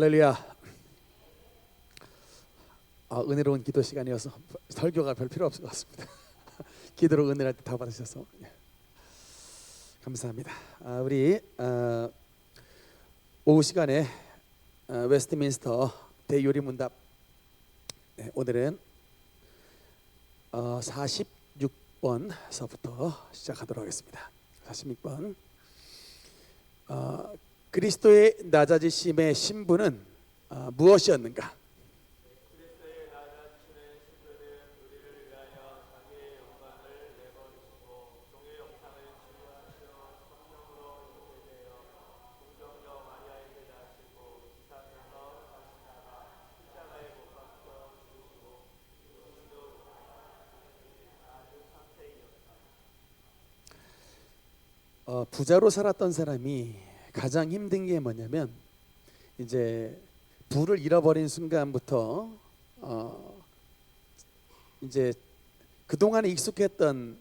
할렐루야. 은혜로운 기도 시간이어서 설교가 별 필요 없을 것 같습니다. 기도로 은혜할 때 다 받으셔서 감사합니다. 우리 오후 시간에 웨스트민스터 대요리문답, 오늘은 46번서부터 시작하도록 하겠습니다. 46번. 그리스도의 낮아지심의 신분은 무엇이었는가? 그리스도의 낮아지심의 신분은 우리를 위하여 자기의 영광을 내버리시고 종의 형상을 취하시어 성령으로 잉태되어 동정녀 마리아에게 낳으시고 지상에서 다시 나가 십자가에 못 박혀 죽으시고 이후도 아주 상태이었다. 부자로 살았던 사람이 가장 힘든 게 뭐냐면, 이제 부를 잃어버린 순간부터 이제 그동안에 익숙했던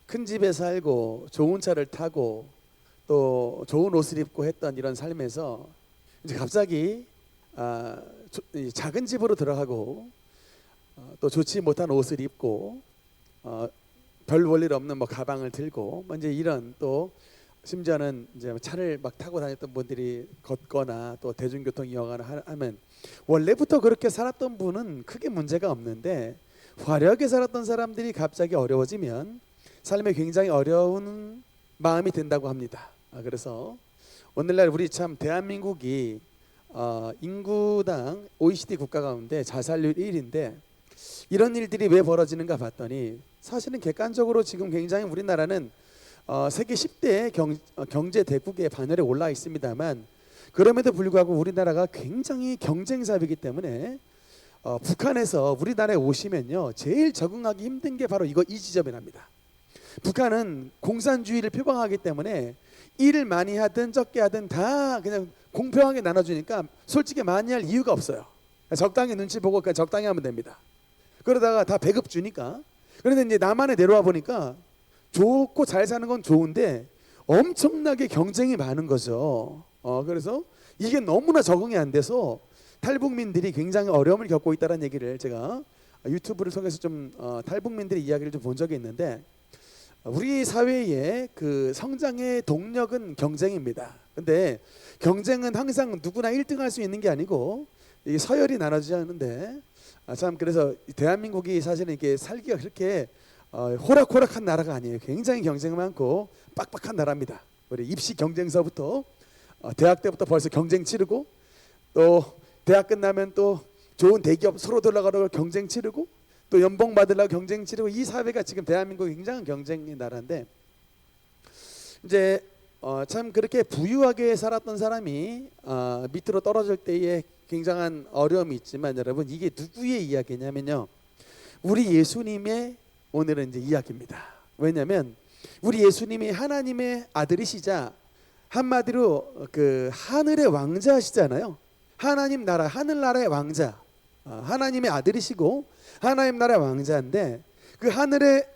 큰 집에 살고 좋은 차를 타고 또 좋은 옷을 입고 했던 이런 삶에서 이제 갑자기 작은 집으로 들어가고 또 좋지 못한 옷을 입고 별 볼일 없는 가방을 들고 이제 이런, 또 심지어는 이제 차를 막 타고 다녔던 분들이 걷거나 또 대중교통 이용하거나 하면, 원래부터 그렇게 살았던 분은 크게 문제가 없는데 화려하게 살았던 사람들이 갑자기 어려워지면 삶에 굉장히 어려운 마음이 든다고 합니다. 그래서 오늘날 우리 참 대한민국이 인구당 OECD 국가 가운데 자살률 1위인데 이런 일들이 왜 벌어지는가 봤더니, 사실은 객관적으로 지금 굉장히 우리나라는 세계 10대 경제 대국의 반열에 올라 있습니다만, 그럼에도 불구하고 우리나라가 굉장히 경쟁사이기 때문에 북한에서 우리나라에 오시면요, 제일 적응하기 힘든 게 바로 이 지점이랍니다. 북한은 공산주의를 표방하기 때문에 일을 많이 하든 적게 하든 다 그냥 공평하게 나눠주니까 솔직히 많이 할 이유가 없어요. 적당히 눈치 보고 그냥 적당히 하면 됩니다. 그러다가 다 배급 주니까. 그런데 이제 남한에 내려와 보니까 좋고 잘 사는 건 좋은데 엄청나게 경쟁이 많은 거죠. 그래서 이게 너무나 적응이 안 돼서 탈북민들이 굉장히 어려움을 겪고 있다는 얘기를 제가 유튜브를 통해서 좀 탈북민들의 이야기를 좀 본 적이 있는데, 우리 사회의 그 성장의 동력은 경쟁입니다. 근데 경쟁은 항상 누구나 1등 할 수 있는 게 아니고 이게 서열이 나눠지지 않는데, 참 그래서 대한민국이 사실은 이게 살기가 그렇게 호락호락한 나라가 아니에요. 굉장히 경쟁 많고 빡빡한 나라입니다. 우리 입시 경쟁서부터 대학 때부터 벌써 경쟁 치르고, 또 대학 끝나면 또 좋은 대기업 서로 들어가려고 경쟁 치르고, 또 연봉 받으려고 경쟁 치르고, 이 사회가 지금 대한민국이 굉장히 경쟁의 나라인데, 이제 참 그렇게 부유하게 살았던 사람이 밑으로 떨어질 때에 굉장한 어려움이 있지만, 여러분 이게 누구의 이야기냐면요, 우리 예수님의 오늘은 이제 이야기입니다. 왜냐하면 우리 예수님이 하나님의 아들이시자 한마디로 그 하늘의 왕자시잖아요. 하나님 나라, 하늘나라의 왕자, 하나님의 아들이시고 하나님 나라의 왕자인데, 그 하늘의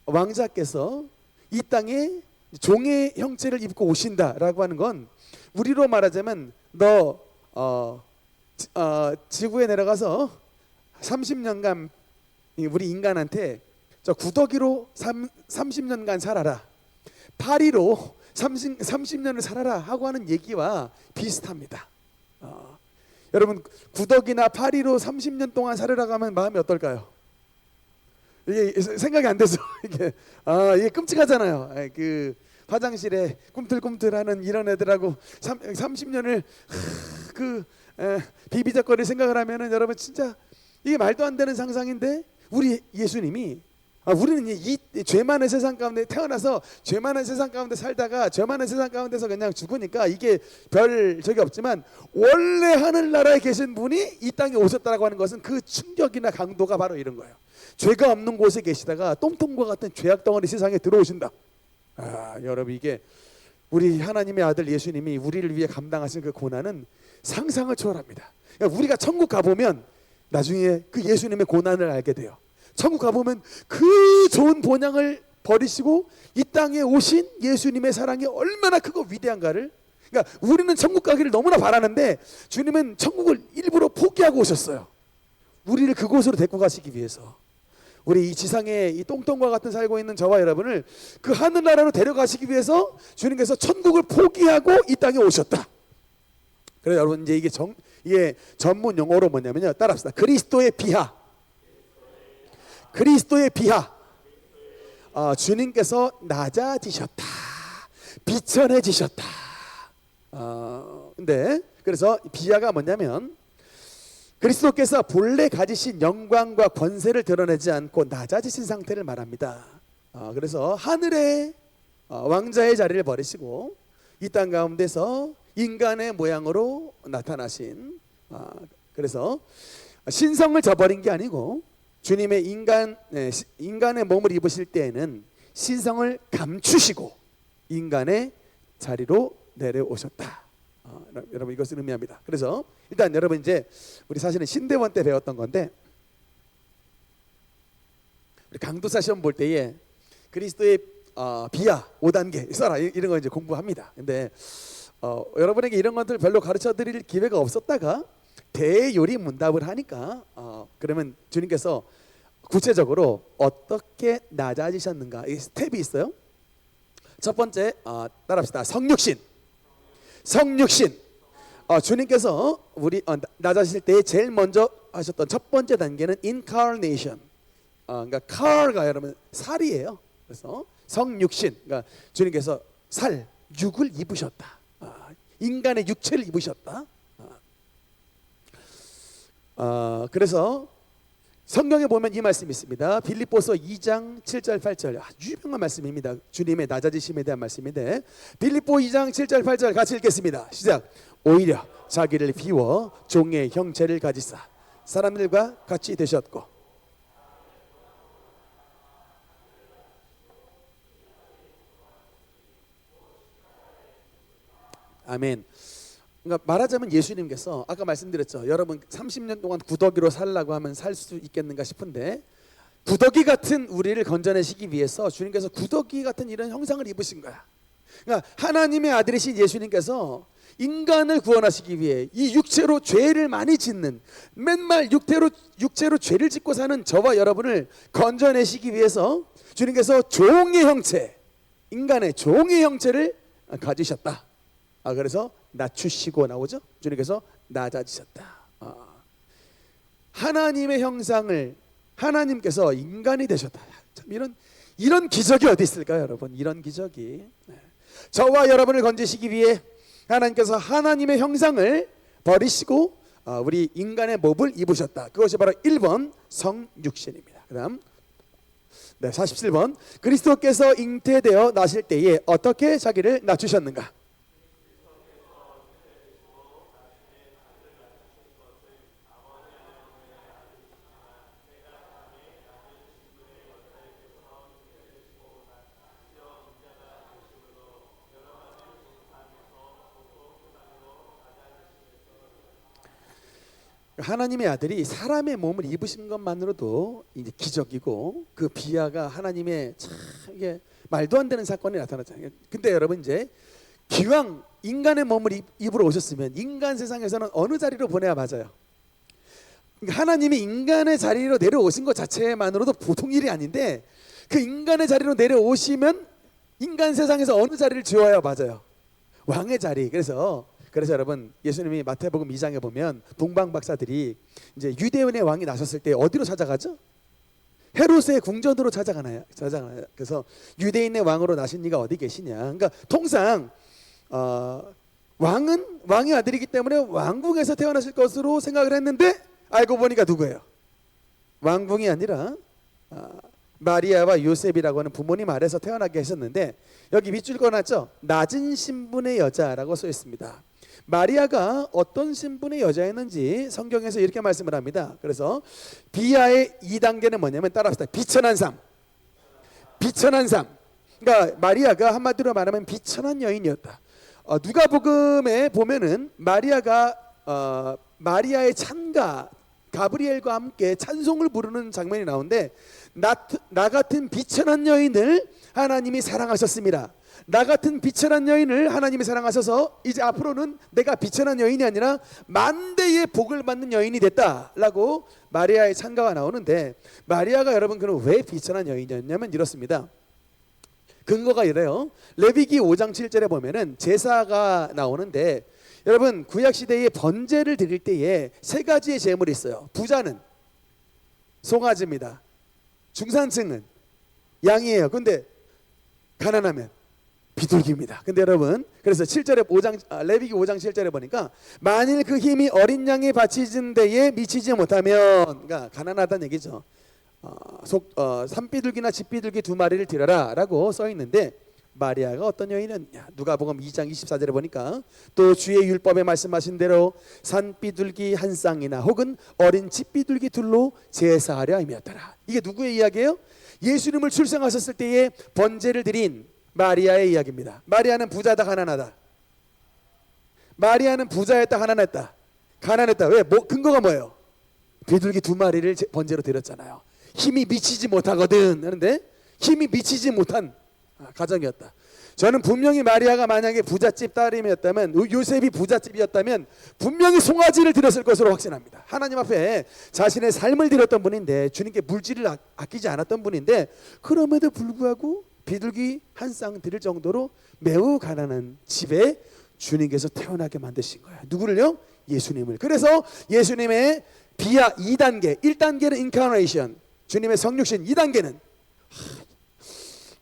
왕자께서 이 땅에 종의 형체를 입고 오신다라고 하는 건, 우리로 말하자면 너 지구에 내려가서 30년간 우리 인간한테 저 구더기로 30년간 살아라, 파리로 30년을 살아라 하고 하는 얘기와 비슷합니다. 여러분, 구더기나 파리로 30년 동안 살으라고 하면 마음이 어떨까요? 이게 생각이 안 돼서 이게 끔찍하잖아요. 그 화장실에 꿈틀꿈틀하는 이런 애들하고 30년을 비비적거리 생각을 하면은, 여러분 진짜 이게 말도 안 되는 상상인데, 우리 예수님이 우리는 이 죄 많은 세상 가운데 태어나서 죄 많은 세상 가운데 살다가 죄 많은 세상 가운데서 그냥 죽으니까 이게 별 적이 없지만, 원래 하늘나라에 계신 분이 이 땅에 오셨다라고 하는 것은 그 충격이나 강도가 바로 이런 거예요. 죄가 없는 곳에 계시다가 똥통과 같은 죄악 덩어리 세상에 들어오신다. 여러분, 이게 우리 하나님의 아들 예수님이 우리를 위해 감당하신 그 고난은 상상을 초월합니다. 그러니까 우리가 천국 가보면 나중에 그 예수님의 고난을 알게 돼요. 천국 가보면 그 좋은 본향을 버리시고 이 땅에 오신 예수님의 사랑이 얼마나 크고 위대한가를 그러니까 우리는 천국 가기를 너무나 바라는데 주님은 천국을 일부러 포기하고 오셨어요. 우리를 그곳으로 데리고 가시기 위해서. 우리 이 지상에 이 똥똥과 같은 살고 있는 저와 여러분을 그 하늘나라로 데려가시기 위해서 주님께서 천국을 포기하고 이 땅에 오셨다. 그래서 여러분 이제 이게 전문 용어로 뭐냐면요. 따라합시다. 그리스도의 비하. 그리스도의 비하. 주님께서 낮아지셨다. 비천해지셨다. 근데 그래서 비하가 뭐냐면 그리스도께서 본래 가지신 영광과 권세를 드러내지 않고 낮아지신 상태를 말합니다. 그래서 하늘의 왕자의 자리를 버리시고 이 땅 가운데서 인간의 모양으로 나타나신, 그래서 신성을 저버린 게 아니고 주님의 인간의 몸을 입으실 때에는 신성을 감추시고 인간의 자리로 내려오셨다. 여러분 이것을 의미합니다. 그래서 일단 여러분 이제 우리 사실은 신대원 때 배웠던 건데 우리 강도사 시험 볼 때에 그리스도의 비하 5단계 써라 이런 거 이제 공부합니다. 근데 여러분에게 이런 것들 별로 가르쳐 드릴 기회가 없었다가 대요리 문답을 하니까 그러면 주님께서 구체적으로 어떻게 낮아지셨는가 이 스텝이 있어요. 첫 번째 따라합시다. 성육신. 주님께서 우리 낮아지실 때 제일 먼저 하셨던 첫 번째 단계는 incarnation. 그러니까 car가 여러분 살이에요. 그래서 성육신. 그러니까 주님께서 육을 입으셨다. 인간의 육체를 입으셨다. 그래서 성경에 보면 이 말씀이 있습니다. 빌립보서 2장 7절 8절 아주 유명한 말씀입니다. 주님의 낮아지심에 대한 말씀인데 빌립보 2장 7절 8절 같이 읽겠습니다. 시작. 오히려 자기를 비워 종의 형체를 가지사 사람들과 같이 되셨고. 아멘. 그러니까 말하자면 예수님께서 아까 말씀드렸죠. 여러분 30년 동안 구더기로 살라고 하면 살 수 있겠는가 싶은데 구더기 같은 우리를 건져내시기 위해서 주님께서 구더기 같은 이런 형상을 입으신 거야. 그러니까 하나님의 아들이신 예수님께서 인간을 구원하시기 위해 이 육체로 죄를 많이 짓는 맨날 육체로 죄를 짓고 사는 저와 여러분을 건져내시기 위해서 주님께서 종의 형체, 인간의 종의 형체를 가지셨다. 그래서 낮추시고 나오죠. 주님께서 낮아지셨다. 하나님의 형상을 하나님께서 인간이 되셨다. 참 이런 기적이 어디 있을까요, 여러분? 이런 기적이 저와 여러분을 건지시기 위해 하나님께서 하나님의 형상을 버리시고 우리 인간의 몸을 입으셨다. 그것이 바로 1번 성육신입니다. 그다음 47번 그리스도께서 잉태되어 나실 때에 어떻게 자기를 낮추셨는가? 하나님의 아들이 사람의 몸을 입으신 것만으로도 이제 기적이고 그 비하가 하나님의 참 이게 말도 안 되는 사건이 나타났잖아요. 근데 여러분 이제 기왕 인간의 몸을 입으러 오셨으면 인간 세상에서는 어느 자리로 보내야 맞아요? 그러니까 하나님이 인간의 자리로 내려오신 것 자체만으로도 보통 일이 아닌데 그 인간의 자리로 내려오시면 인간 세상에서 어느 자리를 지어야 맞아요? 왕의 자리. 그래서 여러분 예수님이 마태복음 2장에 보면 동방 박사들이 이제 유대인의 왕이 나셨을 때 어디로 찾아가죠? 헤롯의 궁전으로 찾아가나요? 그래서 유대인의 왕으로 나신 이가 어디 계시냐? 그러니까 통상 왕의 아들이기 때문에 왕궁에서 태어나실 것으로 생각을 했는데 알고 보니까 누구예요? 왕궁이 아니라 마리아와 요셉이라고 하는 부모님 아래서 태어나게 하셨는데 여기 밑줄 꺼놨죠? 낮은 신분의 여자라고 써 있습니다. 마리아가 어떤 신분의 여자였는지 성경에서 이렇게 말씀을 합니다. 그래서 비하의 2단계는 뭐냐면 따라합시다. 비천한 삶. 그러니까 마리아가 한마디로 말하면 비천한 여인이었다. 누가복음에 보면은 마리아가 마리아의 찬가 가브리엘과 함께 찬송을 부르는 장면이 나오는데 나 같은 비천한 여인을 하나님이 사랑하셨습니다. 나 같은 비천한 여인을 하나님이 사랑하셔서 이제 앞으로는 내가 비천한 여인이 아니라 만대의 복을 받는 여인이 됐다라고 마리아의 찬가가 나오는데, 마리아가 여러분 그럼 왜 비천한 여인이었냐면 이렇습니다. 근거가 이래요. 레위기 5장 7절에 보면은 제사가 나오는데, 여러분 구약 시대에 번제를 드릴 때에 세 가지의 제물이 있어요. 부자는 송아지입니다. 중산층은 양이에요. 근데 가난하면 비둘기입니다. 근데 여러분, 그래서 7절에 레위기 5장 7절에 보니까 만일 그 힘이 어린 양에 바치진 데에 미치지 못하면, 그러니까 가난하다는 얘기죠. 산비둘기나 집비둘기 2마리를 드려라 라고 써 있는데, 마리아가 어떤 여인이었냐? 누가복음 2장 24절에 보니까 또 주의 율법에 말씀하신 대로 산비둘기 한 쌍이나 혹은 어린 집비둘기 둘로 제사하려 함이었더라. 이게 누구의 이야기예요? 예수님을 출생하셨을 때에 번제를 드린 마리아의 이야기입니다. 마리아는 부자다 가난하다? 마리아는 부자였다 가난했다? 가난했다. 왜? 근거가 뭐예요? 비둘기 2마리를 번제로 드렸잖아요. 힘이 미치지 못하거든 하는데 힘이 미치지 못한 가정이었다. 저는 분명히 마리아가 만약에 부잣집 딸이었다면, 요셉이 부잣집이었다면 분명히 송아지를 드렸을 것으로 확신합니다. 하나님 앞에 자신의 삶을 드렸던 분인데, 주님께 물질을 아끼지 않았던 분인데, 그럼에도 불구하고 비둘기 한 쌍 드릴 정도로 매우 가난한 집에 주님께서 태어나게 만드신 거예요. 누구를요? 예수님을. 그래서 예수님의 비하 2단계, 1단계는 인카네이션, 주님의 성육신, 2단계는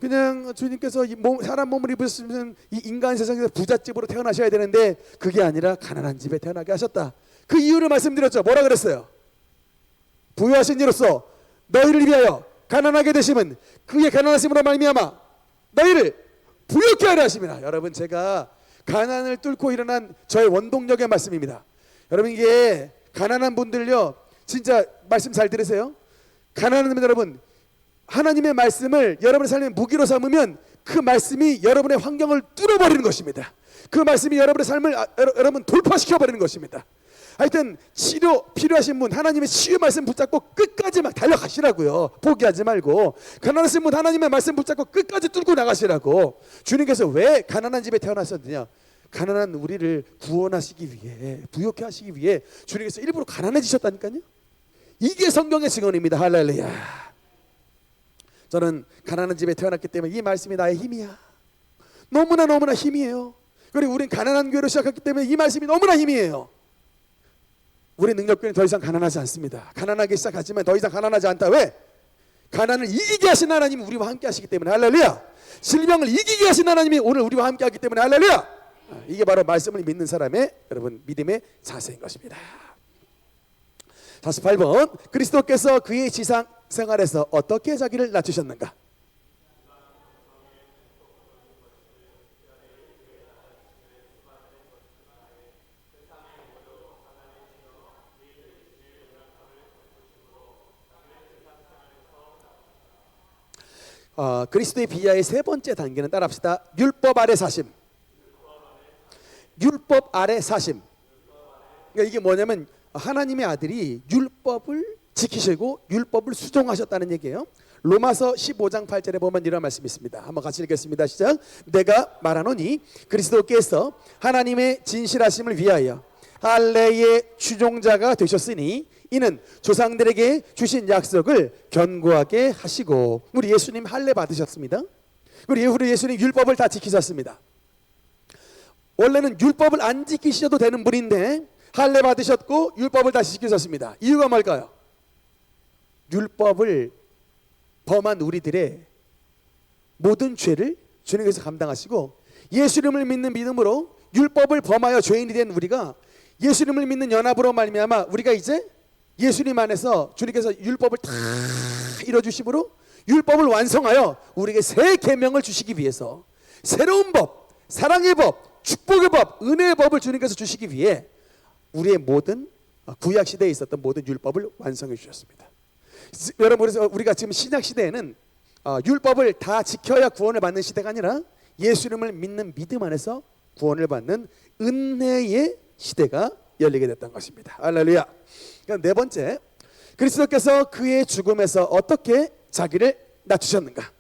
그냥 주님께서 사람 몸을 입으시면 이 인간 세상에서 부잣집으로 태어나셔야 되는데 그게 아니라 가난한 집에 태어나게 하셨다. 그 이유를 말씀드렸죠. 뭐라 그랬어요? 부유하신 이로써 너희를 위하여 가난하게 되시면 그의 가난하심으로 말미암아 너희를 부유케 하려 하심이라. 여러분, 제가 가난을 뚫고 일어난 저의 원동력의 말씀입니다. 여러분, 이게 가난한 분들요, 진짜 말씀 잘 들으세요. 가난한 분들, 여러분, 하나님의 말씀을 여러분의 삶에 무기로 삼으면 그 말씀이 여러분의 환경을 뚫어버리는 것입니다. 그 말씀이 여러분의 삶을 여러분 돌파시켜버리는 것입니다. 하여튼 치료 필요하신 분, 하나님의 치유 말씀 붙잡고 끝까지 막 달려가시라고요. 포기하지 말고. 가난하신 분, 하나님의 말씀 붙잡고 끝까지 뚫고 나가시라고. 주님께서 왜 가난한 집에 태어나셨느냐? 가난한 우리를 구원하시기 위해, 부욕해 하시기 위해 주님께서 일부러 가난해지셨다니까요. 이게 성경의 증언입니다. 할렐루야. 저는 가난한 집에 태어났기 때문에 이 말씀이 나의 힘이야. 너무나 힘이에요. 그리고 우린 가난한 교회로 시작했기 때문에 이 말씀이 너무나 힘이에요. 우리 능력교회는 더 이상 가난하지 않습니다. 가난하게 시작하지만 더 이상 가난하지 않다. 왜? 가난을 이기게 하신 하나님이 우리와 함께 하시기 때문에. 할렐루야. 질병을 이기게 하신 하나님이 오늘 우리와 함께 하기 때문에. 할렐루야. 이게 바로 말씀을 믿는 사람의 여러분 믿음의 자세인 것입니다. 48번, 그리스도께서 그의 지상 생활에서 어떻게 자기를 낮추셨는가? 그리스도의 비하의 세 번째 단계는 따라합시다. 율법 아래 사심. 율법 아래 사심. 그러니까 이게 뭐냐면 하나님의 아들이 율법을 지키시고 율법을 수종하셨다는 얘기예요. 로마서 15장 8절에 보면 이런 말씀이 있습니다. 한번 같이 읽겠습니다. 시작. 내가 말하노니 그리스도께서 하나님의 진실하심을 위하여 할례의 추종자가 되셨으니 이는 조상들에게 주신 약속을 견고하게 하시고. 우리 예수님 할례 받으셨습니다. 그리고 우리 예수님 율법을 다 지키셨습니다. 원래는 율법을 안 지키셔도 되는 분인데 할례 받으셨고 율법을 다시 지키셨습니다. 이유가 뭘까요? 율법을 범한 우리들의 모든 죄를 주님께서 감당하시고, 예수님을 믿는 믿음으로 율법을 범하여 죄인이 된 우리가 예수님을 믿는 연합으로 말미암아 우리가 이제 예수님 안에서 주님께서 율법을 다 이뤄주심으로 율법을 완성하여 우리에게 새 계명을 주시기 위해서 새로운 법, 사랑의 법, 축복의 법, 은혜의 법을 주님께서 주시기 위해 우리의 모든 구약 시대에 있었던 모든 율법을 완성해 주셨습니다. 여러분, 그래서 우리가 지금 신약 시대에는 율법을 다 지켜야 구원을 받는 시대가 아니라 예수님을 믿는 믿음 안에서 구원을 받는 은혜의 시대가 열리게 됐던 것입니다. 할렐루야. 그럼 네 번째, 그리스도께서 그의 죽음에서 어떻게 자기를 낮추셨는가?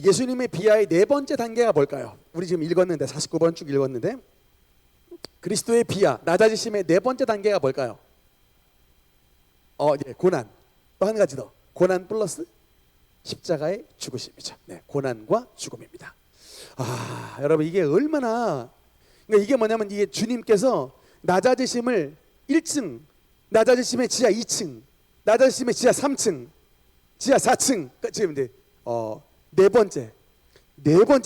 예수님의 비하의 네 번째 단계가 뭘까요? 우리 지금 읽었는데 49번 쭉 읽었는데 그리스도의 비하 낮아지심의 네 번째 단계가 뭘까요? 예, 고난. 또 한 가지 더. 고난 플러스 십자가의 죽으심이죠. 네, 고난과 죽음입니다. 여러분 이게 얼마나 그러니까 이게 뭐냐면 이게 주님께서 낮아지심을 1층, 낮아지심의 지하 2층, 낮아지심의 지하 3층, 지하 4층 지금 이제 네 번째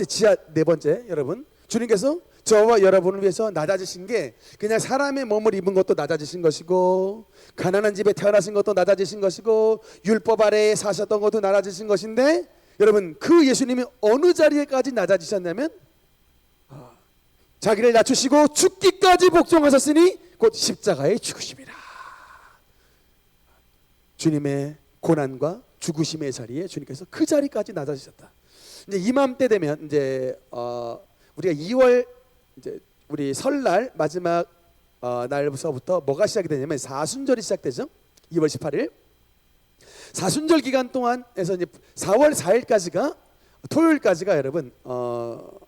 지하 네 번째 여러분 주님께서 저와 여러분을 위해서 낮아지신 게 그냥 사람의 몸을 입은 것도 낮아지신 것이고 가난한 집에 태어나신 것도 낮아지신 것이고 율법 아래에 사셨던 것도 낮아지신 것인데 여러분 그 예수님이 어느 자리에까지 낮아지셨냐면 자기를 낮추시고 죽기까지 복종하셨으니 곧 십자가의 죽으심이라. 주님의 고난과 죽으심의 자리에 주님께서 그 자리까지 낮아지셨다. 이제 이맘때 되면 이제 우리가 2월 이제 우리 설날 마지막 날부터 뭐가 시작이 되냐면 사순절이 시작되죠. 2월 18일 사순절 기간 동안에서 이제 4월 4일까지가 토요일까지가 여러분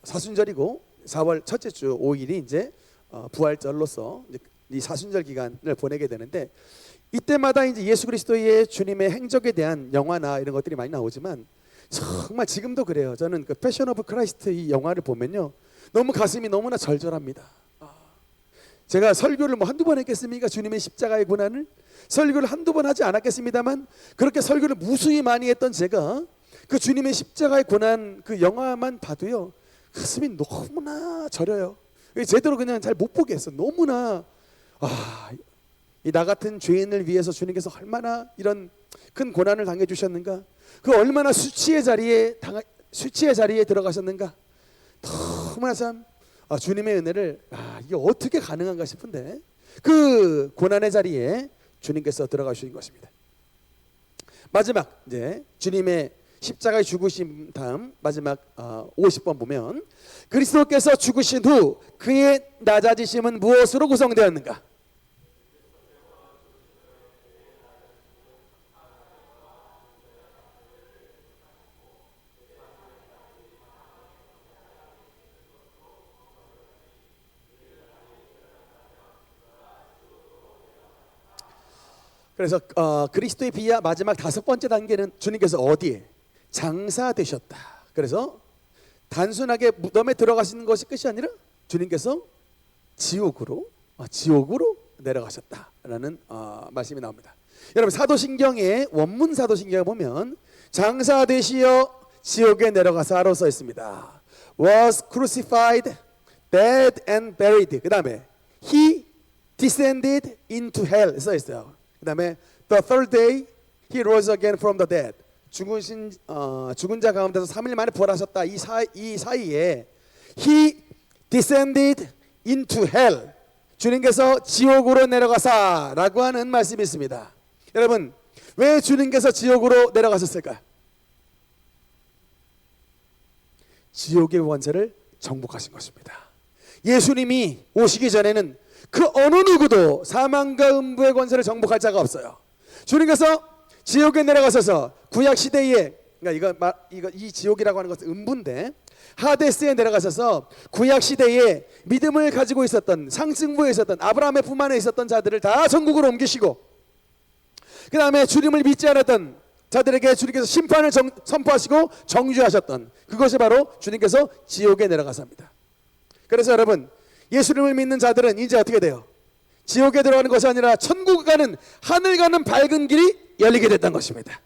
사순절이고 4월 첫째 주 5일이 이제 부활절로서 이제 이 사순절 기간을 보내게 되는데 이때마다 이제 예수 그리스도의 주님의 행적에 대한 영화나 이런 것들이 많이 나오지만 정말 지금도 그래요. 저는 그 패션 오브 크라이스트 이 영화를 보면요 너무 가슴이 너무나 절절합니다. 제가 설교를 뭐 한두 번 했겠습니까? 주님의 십자가의 고난을 설교를 한두 번 하지 않았겠습니다만 그렇게 설교를 무수히 많이 했던 제가 그 주님의 십자가의 고난 그 영화만 봐도요 가슴이 너무나 저려요. 제대로 그냥 잘 못 보겠어. 너무나 이 나 같은 죄인을 위해서 주님께서 얼마나 이런 큰 고난을 당해주셨는가, 그 얼마나 수치의 자리에 들어가셨는가. 너무나 참 주님의 은혜를 이게 어떻게 가능한가 싶은데 그 고난의 자리에 주님께서 들어가 주신 것입니다. 마지막 이제 주님의 십자가의 죽으심 다음 마지막 50번 보면 그리스도께서 죽으신 후 그의 낮아지심은 무엇으로 구성되었는가? 그래서 그리스도의 비하 마지막 5번째 단계는 주님께서 어디에? 장사되셨다. 그래서 단순하게 무덤에 들어가시는 것이 끝이 아니라 주님께서 지옥으로 내려가셨다라는 말씀이 나옵니다. 여러분 사도신경의 원문 사도신경에 보면 장사되시어 지옥에 내려가사로 써 있습니다. Was crucified, dead and buried. 그 다음에 he descended into hell 써 있어요. 그 다음에 the third day he rose again from the dead. 죽은 자 가운데서 3일 만에 부활하셨다. 이 사이에 he descended into hell. 주님께서 지옥으로 내려가사라고 하는 말씀이 있습니다. 여러분 왜 주님께서 지옥으로 내려가셨을까요? 지옥의 권세를 정복하신 것입니다. 예수님이 오시기 전에는 그 어느 누구도 사망과 음부의 권세를 정복할 자가 없어요. 주님께서 지옥에 내려가셔서 구약 시대에 그러니까 이 지옥이라고 하는 것은 음부인데 하데스에 내려가셔서 구약 시대에 믿음을 가지고 있었던 상승부에 있었던 아브라함의 품 안에 있었던 자들을 다 천국으로 옮기시고 그 다음에 주님을 믿지 않았던 자들에게 주님께서 심판을 선포하시고 정죄하셨던 그것이 바로 주님께서 지옥에 내려가사입니다. 그래서 여러분 예수님을 믿는 자들은 이제 어떻게 돼요? 지옥에 들어가는 것이 아니라 천국에 가는 하늘 가는 밝은 길이 열리게 됐다는 것입니다.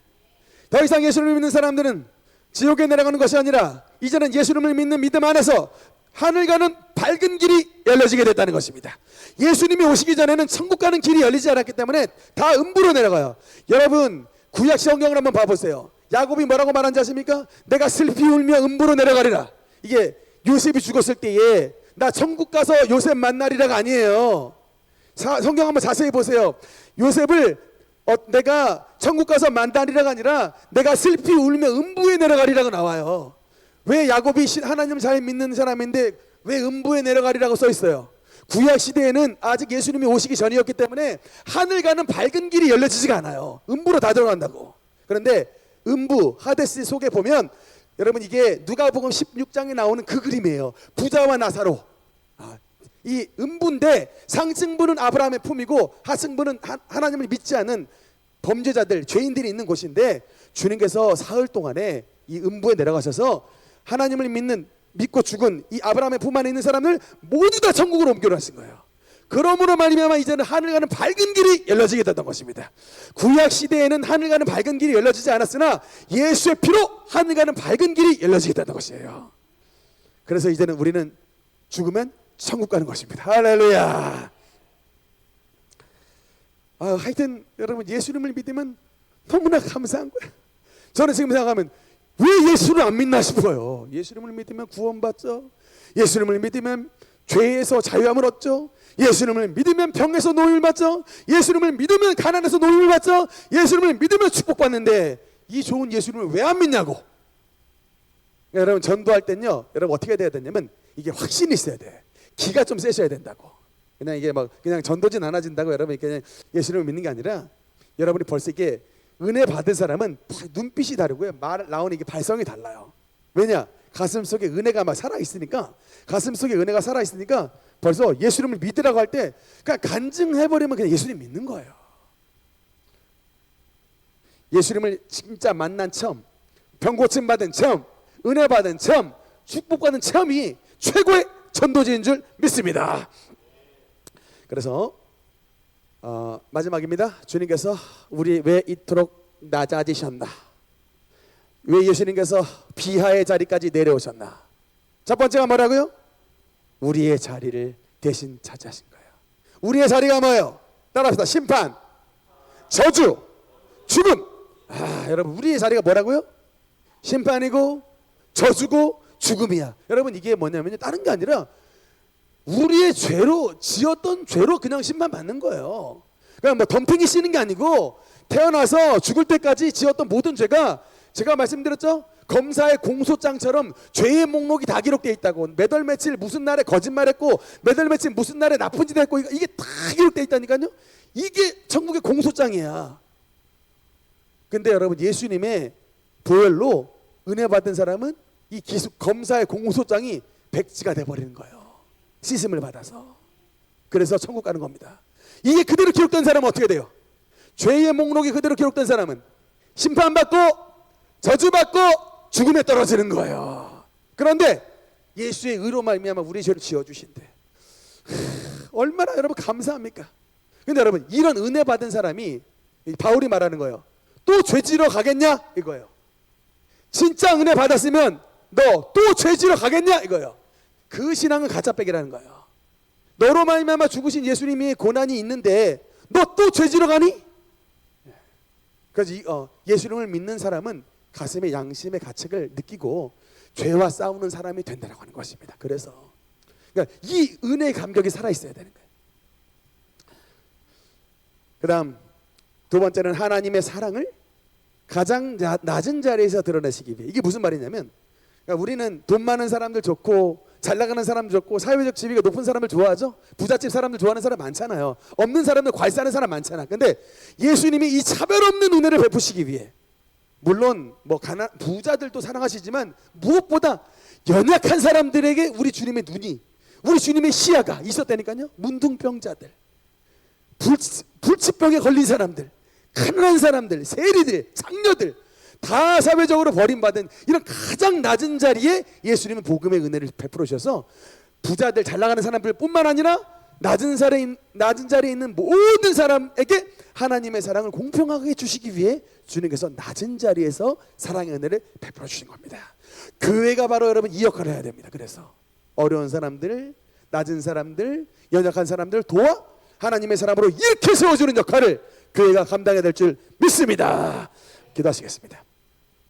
더 이상 예수님을 믿는 사람들은 지옥에 내려가는 것이 아니라 이제는 예수님을 믿는 믿음 안에서 하늘 가는 밝은 길이 열려지게 됐다는 것입니다. 예수님이 오시기 전에는 천국 가는 길이 열리지 않았기 때문에 다 음부로 내려가요. 여러분 구약 성경을 한번 봐보세요. 야곱이 뭐라고 말한지 아십니까? 내가 슬피 울며 음부로 내려가리라. 이게 요셉이 죽었을 때에 나 천국 가서 요셉 만나리라가 아니에요. 성경 한번 자세히 보세요. 요셉을 내가 천국 가서 만나리라가 아니라 내가 슬피 울며 음부에 내려가리라고 나와요. 왜 야곱이 하나님을 잘 믿는 사람인데 왜 음부에 내려가리라고 써 있어요? 구약 시대에는 아직 예수님이 오시기 전이었기 때문에 하늘 가는 밝은 길이 열려지지가 않아요. 음부로 다 들어간다고. 그런데 음부 하데스 속에 보면 여러분 이게 누가복음 16장에 나오는 그 그림이에요. 부자와 나사로. 이 음부인데 상층부는 아브라함의 품이고 하층부는 하나님을 믿지 않은 범죄자들, 죄인들이 있는 곳인데 주님께서 사흘 동안에 이 음부에 내려가셔서 하나님을 믿고 죽은 이 아브라함의 품 안에 있는 사람을 모두 다 천국으로 옮겨놓으신 거예요. 그러므로 말미암아 이제는 하늘 가는 밝은 길이 열려지게 됐던 것입니다. 구약 시대에는 하늘 가는 밝은 길이 열려지지 않았으나 예수의 피로 하늘 가는 밝은 길이 열려지게 됐던 것이에요. 그래서 이제는 우리는 죽으면 천국 가는 것입니다. 할렐루야. 하여튼 여러분 예수님을 믿으면 너무나 감사한 거예요. 저는 지금 생각하면 왜 예수를 안 믿나 싶어요. 예수님을 믿으면 구원받죠. 예수님을 믿으면 죄에서 자유함을 얻죠. 예수님을 믿으면 병에서 노임을 받죠. 예수님을 믿으면 가난에서 노임을 받죠. 예수님을 믿으면 축복받는데 이 좋은 예수님을 왜 안 믿냐고. 여러분 전도할 땐요, 여러분 어떻게 해야 되냐면 이게 확신이 있어야 돼. 기가 좀 세셔야 된다고. 그냥 이게 막 그냥 전도진 않아진다고 여러분 그냥 예수님을 믿는 게 아니라 여러분이 벌써 이게 은혜 받은 사람은 눈빛이 다르고요. 말 나오는 이게 발성이 달라요. 왜냐? 가슴 속에 은혜가 막 살아 있으니까, 가슴 속에 은혜가 살아 있으니까 벌써 예수님을 믿으라고 할 때 그냥 간증해 버리면 그냥 예수님 믿는 거예요. 예수님을 진짜 만난 체험, 병 고침 받은 체험, 은혜 받은 체험, 축복받은 체험이 최고의 전도지인 줄 믿습니다. 그래서 마지막입니다. 주님께서 우리 왜 이토록 낮아지셨나? 왜 예수님께서 비하의 자리까지 내려오셨나? 첫 번째가 뭐라고요? 우리의 자리를 대신 차지하신 거예요. 우리의 자리가 뭐예요? 따라합시다. 심판, 저주, 죽음. 여러분 우리의 자리가 뭐라고요? 심판이고 저주고 죽음이야. 여러분 이게 뭐냐면요, 다른 게 아니라 우리의 죄로 지었던 죄로 그냥 심판받는 거예요. 그러니까 뭐 덤핑이 씌는 게 아니고 태어나서 죽을 때까지 지었던 모든 죄가, 제가 말씀드렸죠? 검사의 공소장처럼 죄의 목록이 다 기록되어 있다고. 몇 월 며칠 무슨 날에 거짓말했고 몇 월 며칠 무슨 날에 나쁜 짓 했고 이게 다 기록되어 있다니까요. 이게 천국의 공소장이야. 근데 여러분 예수님의 보혈로 은혜 받은 사람은 이 검사의 공소장이 백지가 돼버리는 거예요. 씻음을 받아서. 그래서 천국 가는 겁니다. 이게 그대로 기록된 사람은 어떻게 돼요? 죄의 목록이 그대로 기록된 사람은 심판받고 저주받고 죽음에 떨어지는 거예요. 그런데 예수의 의로 말미암아 우리 죄를 지어주신대. 얼마나 여러분 감사합니까? 근데 여러분 이런 은혜 받은 사람이, 바울이 말하는 거예요. 또 죄 지러 가겠냐? 이거예요. 진짜 은혜 받았으면 너 또 죄 지러 가겠냐? 이거예요. 그 신앙은 가짜빼기라는 거예요. 너로 말미암아 죽으신 예수님이 고난이 있는데 너 또 죄 지러 가니? 그래서 예수님을 믿는 사람은 가슴에 양심의 가책을 느끼고 죄와 싸우는 사람이 된다고 하는 것입니다. 그래서 그러니까 이 은혜의 감격이 살아있어야 되는 거예요. 그 다음 두 번째는 하나님의 사랑을 가장 낮은 자리에서 드러내시기 위해. 이게 무슨 말이냐면, 그러니까 우리는 돈 많은 사람들 좋고 잘 나가는 사람 좋고 사회적 지위가 높은 사람을 좋아하죠. 부잣집 사람들 좋아하는 사람 많잖아요. 없는 사람들 괄사하는 사람 많잖아. 근데 예수님이 이 차별 없는 은혜를 베푸시기 위해, 물론 뭐 부자들도 사랑하시지만 무엇보다 연약한 사람들에게 우리 주님의 눈이, 우리 주님의 시야가 있었다니까요. 문둥병자들, 불치병에 걸린 사람들, 가난한 사람들, 세리들, 장녀들 다 사회적으로 버림받은 이런 가장 낮은 자리에 예수님은 복음의 은혜를 베풀어 주셔서 부자들, 잘 나가는 사람들 뿐만 아니라 낮은 자리에 있는 모든 사람에게 하나님의 사랑을 공평하게 주시기 위해 주님께서 낮은 자리에서 사랑의 은혜를 베풀어 주신 겁니다. 교회가 바로 여러분 이 역할을 해야 됩니다. 그래서 어려운 사람들, 낮은 사람들, 연약한 사람들 도와 하나님의 사람으로 이렇게 세워주는 역할을 교회가 감당해야 될 줄 믿습니다. 기도하시겠습니다.